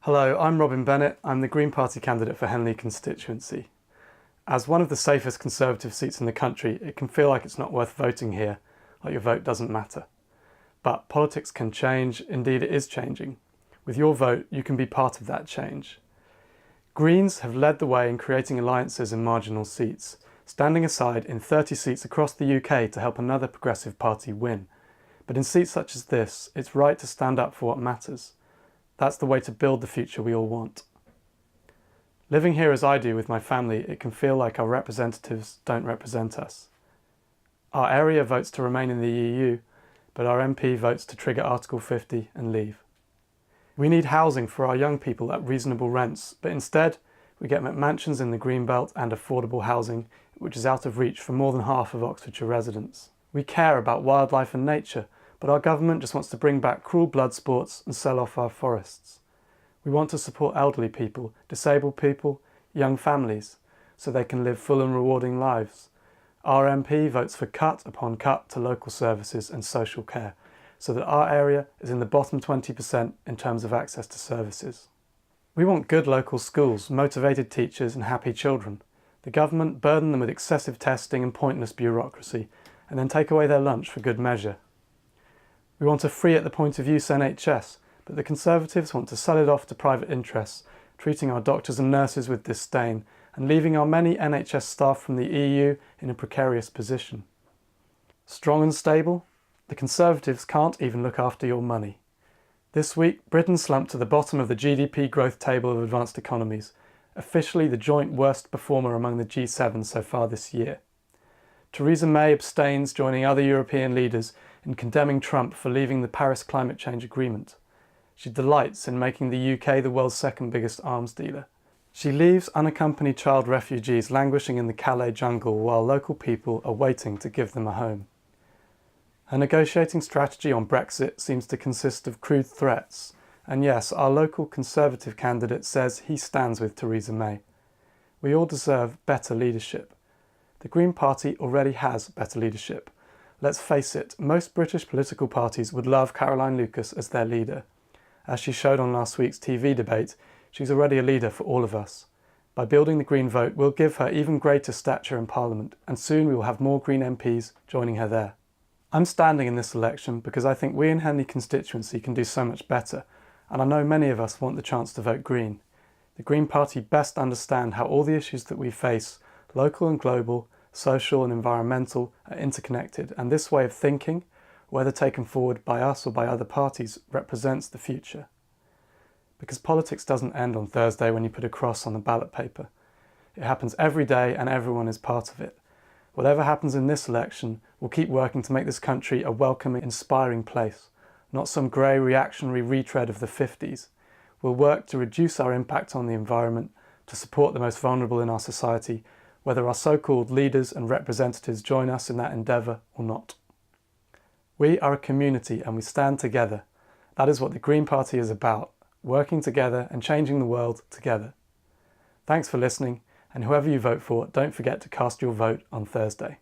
Hello, I'm Robin Bennett. I'm the Green Party candidate for Henley constituency. As one of the safest Conservative seats in the country, it can feel like it's not worth voting here, like your vote doesn't matter. But politics can change, indeed it is changing. With your vote, you can be part of that change. Greens have led the way in creating alliances in marginal seats, standing aside in 30 seats across the UK to help another progressive party win. But in seats such as this, it's right to stand up for what matters. That's the way to build the future we all want. Living here as I do with my family, it can feel like our representatives don't represent us. Our area votes to remain in the EU, but our MP votes to trigger Article 50 and leave. We need housing for our young people at reasonable rents, but instead we get McMansions in the Greenbelt and affordable housing, which is out of reach for more than half of Oxfordshire residents. We care about wildlife and nature, but our government just wants to bring back cruel blood sports and sell off our forests. We want to support elderly people, disabled people, young families, so they can live full and rewarding lives. Our MP votes for cut upon cut to local services and social care, so that our area is in the bottom 20% in terms of access to services. We want good local schools, motivated teachers and happy children. The government burden them with excessive testing and pointless bureaucracy, and then take away their lunch for good measure. We want a free at the point of use NHS, but the Conservatives want to sell it off to private interests, treating our doctors and nurses with disdain and leaving our many NHS staff from the EU in a precarious position. Strong and stable? The Conservatives can't even look after your money. This week, Britain slumped to the bottom of the GDP growth table of advanced economies, officially the joint worst performer among the G7 so far this year. Theresa May abstains, joining other European leaders in condemning Trump for leaving the Paris Climate Change Agreement. She delights in making the UK the world's second biggest arms dealer. She leaves unaccompanied child refugees languishing in the Calais jungle while local people are waiting to give them a home. Her negotiating strategy on Brexit seems to consist of crude threats, and yes, our local Conservative candidate says he stands with Theresa May. We all deserve better leadership. The Green Party already has better leadership. Let's face it, most British political parties would love Caroline Lucas as their leader. As she showed on last week's TV debate, she's already a leader for all of us. By building the Green vote, we'll give her even greater stature in Parliament, and soon we will have more Green MPs joining her there. I'm standing in this election because I think we in Henley constituency can do so much better, and I know many of us want the chance to vote Green. The Green Party best understand how all the issues that we face, local and global, social and environmental, are interconnected, and this way of thinking, whether taken forward by us or by other parties, represents the future. Because politics doesn't end on Thursday when you put a cross on the ballot paper. It happens every day and everyone is part of it. Whatever happens in this election, we'll keep working to make this country a welcoming, inspiring place, not some grey reactionary retread of the 50s. We'll work to reduce our impact on the environment, to support the most vulnerable in our society, whether our so-called leaders and representatives join us in that endeavour or not. We are a community and we stand together. That is what the Green Party is about, working together and changing the world together. Thanks for listening, and whoever you vote for, don't forget to cast your vote on Thursday.